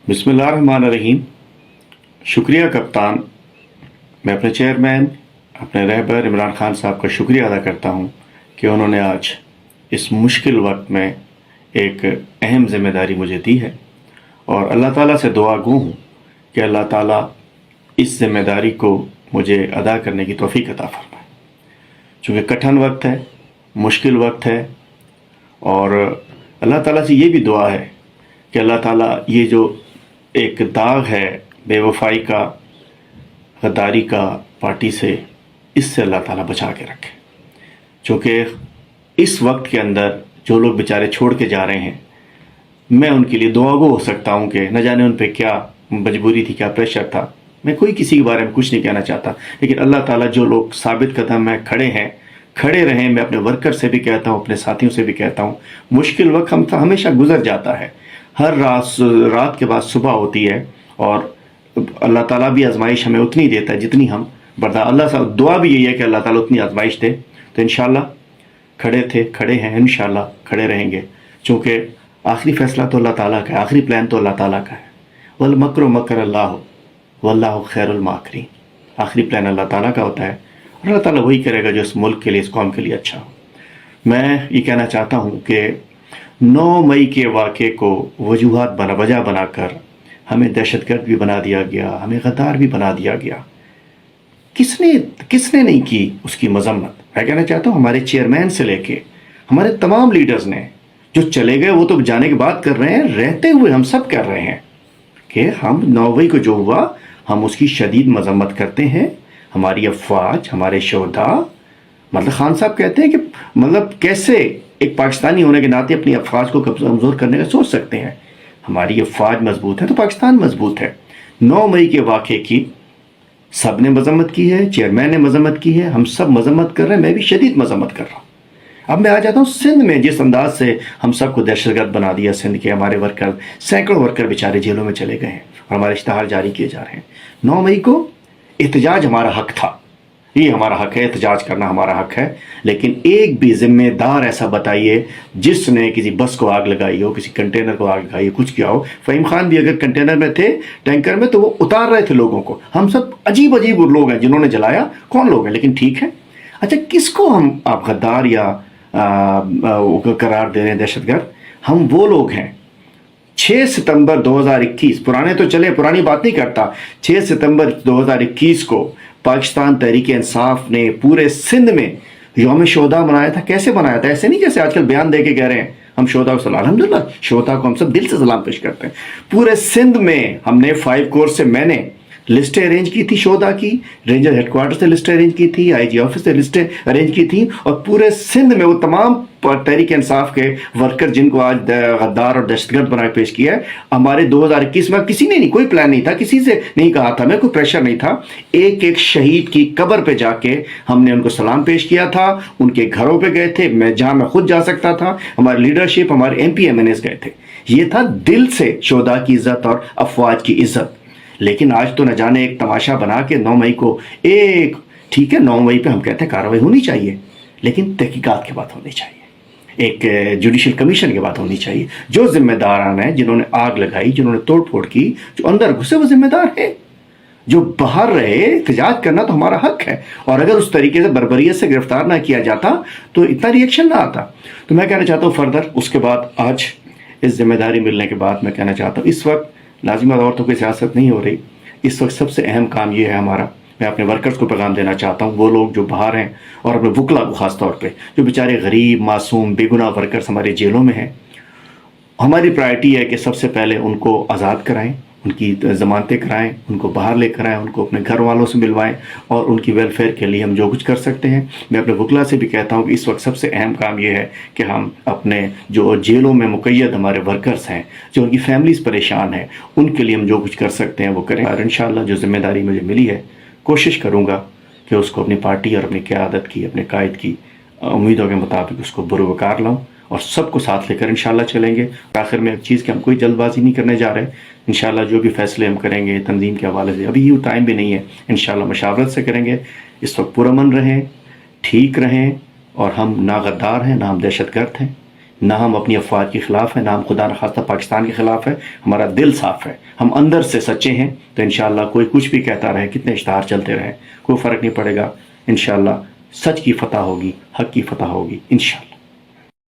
बिस्मिल्लाहिर्रहमानिर्रहीम। शुक्रिया कप्तान। मैं अपने चेयरमैन अपने रहबर इमरान खान साहब का शुक्रिया अदा करता हूँ कि उन्होंने आज इस मुश्किल वक्त में एक अहम ज़िम्मेदारी मुझे दी है, और अल्लाह ताला से दुआ गो हूँ कि अल्लाह ताला इस ज़िम्मेदारी को मुझे अदा करने की तौफीक अता फरमाए। चूँकि कठिन वक्त है, मुश्किल वक्त है, और अल्लाह ताला से ये भी दुआ है कि अल्लाह ताला ये जो एक दाग है बेवफाई का, गद्दारी का पार्टी से, इससे अल्लाह ताला बचा के रखे। चूँकि इस वक्त के अंदर जो लोग बेचारे छोड़ के जा रहे हैं, मैं उनके लिए दुआगो हो सकता हूँ कि न जाने उन पे क्या मजबूरी थी, क्या प्रेशर था। मैं कोई किसी के बारे में कुछ नहीं कहना चाहता, लेकिन अल्लाह ताला जो लोग साबित कदम में खड़े हैं, खड़े रहें। मैं अपने वर्कर से भी कहता हूँ, अपने साथियों से भी कहता हूँ, मुश्किल वक्त हम हमेशा गुजर जाता है। हर रात के बाद सुबह होती है, और अल्लाह ताला भी आजमाइश हमें उतनी देता है जितनी हम बर्दाश्त। अल्लाह से दुआ भी यही है कि अल्लाह ताला उतनी आजमाइश दे। तो इंशाल्लाह खड़े थे, खड़े हैं, इंशाल्लाह खड़े रहेंगे। चूँकि आखिरी फैसला तो अल्लाह ताला का है, आखिरी प्लान तो अल्लाह ताला का है। वल मक्र मकर अल्लाह वल्लाहु खैरुल माकिरीन। आखिरी प्लान अल्लाह ताला का होता है, और अल्लाह ताला वही करेगा जो इस मुल्क के लिए, इस कौम के लिए अच्छा हो। मैं ये कहना चाहता हूँ कि 9 मई के वाक़े को वजूहात वजह बनाकर हमें दहशतगर्द भी बना दिया गया, हमें गद्दार भी बना दिया गया। किसने नहीं की उसकी मजम्मत। मैं कहना चाहता हूँ हमारे चेयरमैन से लेके हमारे तमाम लीडर्स ने, जो चले गए वो तो जाने की बात कर रहे हैं, रहते हुए हम सब कर रहे हैं कि हम 9 मई को जो हुआ हम उसकी शदीद मजम्मत करते हैं। हमारी अफवाज, हमारे शोधा, मतलब खान साहब कहते हैं कि मतलब कैसे एक पाकिस्तानी होने के नाते अपनी अफवाज को कमज़ोर करने का सोच सकते हैं। हमारी अफवाज मजबूत है तो पाकिस्तान मजबूत है। 9 मई के वाक़े की सब ने मजम्मत की है, चेयरमैन ने मजम्मत की है, हम सब मजम्मत कर रहे हैं। मैं भी शदीद मजम्मत कर रहा हूँ। अब मैं आ जाता हूँ सिंध में। जिस अंदाज से हम सबको दहशतगर्द बना दिया सिंध के, हमारे वर्कर, सैकड़ों वर्कर बेचारे जेलों में चले गए हैं और हमारे इश्तहार जारी किए जा रहे हैं। 9 मई को एहतजाज हमारा हक था, ये हमारा हक है, एहतजाज करना हमारा हक है। लेकिन एक भी जिम्मेदार ऐसा बताइए जिसने किसी बस को आग लगाई हो, किसी कंटेनर को आग लगाई हो, कुछ किया हो। फ़हीम खान भी अगर कंटेनर में थे, टैंकर में, तो वो उतार रहे थे लोगों को। हम सब अजीब अजीब लोग हैं जिन्होंने जलाया, कौन लोग हैं, लेकिन ठीक है। अच्छा, किसको हम आप गद्दार या करार दे रहे हैं, दहशतगर्द? हम वो लोग हैं 6 सितंबर 2021, पुराने तो चले, पुरानी बात नहीं करता, 6 सितंबर 2021 को पाकिस्तान तहरीक इंसाफ ने पूरे सिंध में यौम शोहदा मनाया था। कैसे मनाया था? ऐसे नहीं जैसे आजकल बयान दे के कह रहे हैं हम शोहदा को सलाम। अल्हम्दुलिल्लाह, शोहदा को हम सब दिल से सलाम पेश करते हैं। पूरे सिंध में हमने 5 कोर से मैंने लिस्टें अरेंज की थी शोहदा की, रेंजर हेडक्वार्टर से लिस्टें अरेंज की थी, आईजी ऑफिस से लिस्टें अरेंज की थी, और पूरे सिंध में वो तमाम तहरीक इंसाफ के वर्कर जिनको आज गद्दार और दहशतगर्द बना पेश किया है, हमारे 2021 में किसी ने नहीं, कोई प्लान नहीं था, किसी से नहीं कहा था मैं, कोई प्रेशर नहीं था। एक एक शहीद की कब्र पे जाके हमने उनको सलाम पेश किया था, उनके घरों पे गए थे, मैं जहां मैं खुद जा सकता था, हमारी लीडरशिप, हमारे MP MNAs गए थे। ये था दिल से शोहदा की इज्जत और अफवाज की इज्जत। लेकिन आज तो न जाने एक तमाशा बना के 9 मई को एक, ठीक है 9 मई पे हम कहते हैं कार्रवाई होनी चाहिए, लेकिन तहकीकात के बाद होनी चाहिए, एक जुडिशल कमीशन के बाद होनी चाहिए। जो जिम्मेदारान हैं, जिन्होंने आग लगाई, जिन्होंने तोड़ फोड़ की, जो अंदर घुसे वो जिम्मेदार हैं। जो बाहर रहे, एहतजाज करना तो हमारा हक है, और अगर उस तरीके से बर्बरियत से गिरफ्तार ना किया जाता तो इतना रिएक्शन ना आता। तो मैं कहना चाहता हूँ फर्दर उसके बाद, आज इस जिम्मेदारी मिलने के बाद मैं कहना चाहता हूँ, इस वक्त लाजिमा तौर तो कोई सियासत नहीं हो रही। इस वक्त सबसे अहम काम ये है हमारा, मैं अपने वर्कर्स को पैगाम देना चाहता हूँ, वो लोग जो बाहर हैं, और अपने वकला को ख़ास तौर पे, जो बेचारे गरीब, मासूम, बेगुनाह वर्कर्स हमारे जेलों में हैं। हमारी प्रायोरिटी है कि सबसे पहले उनको आज़ाद कराएं, उनकी ज़मानतें कराएं, उनको बाहर लेकर आएँ, उनको अपने घर वालों से मिलवाएं, और उनकी वेलफेयर के लिए हम जो कुछ कर सकते हैं। मैं अपने वकला से भी कहता हूं कि इस वक्त सबसे अहम काम ये है कि हम अपने जो जेलों में मुक़य्यद हमारे वर्कर्स हैं, जो उनकी फैमिलीज़ परेशान हैं, उनके लिए हम जो कुछ कर सकते हैं वो करें। और इंशाअल्लाह जो ज़िम्मेदारी मुझे मिली है, कोशिश करूँगा कि उसको अपनी पार्टी और अपनी क़यादत की, अपने कायद की उम्मीदों के मुताबिक उसको बुरवकार लाऊँ, और सबको साथ लेकर इंशाल्लाह चलेंगे। आखिर में एक चीज़ कि हम कोई जल्दबाजी नहीं करने जा रहे। इंशाल्लाह जो भी फैसले हम करेंगे तंजीम के हवाले से, अभी ये टाइम भी नहीं है, इंशाल्लाह मशावरत से करेंगे। इस वक्त पुरअमन रहें, ठीक रहें, और हम ना गद्दार हैं, ना हम दहशतगर्द हैं। نہ ہم اپنی افواج کے خلاف ہیں، نہ ہم خدا نخواستہ پاکستان کے خلاف ہے، ہمارا دل صاف ہے، ہم اندر سے سچے ہیں، تو انشاءاللہ کوئی کچھ بھی کہتا رہے، کتنے اشتہار چلتے رہے، کوئی فرق نہیں پڑے گا، انشاءاللہ سچ کی فتح ہوگی، حق کی فتح ہوگی انشاءاللہ۔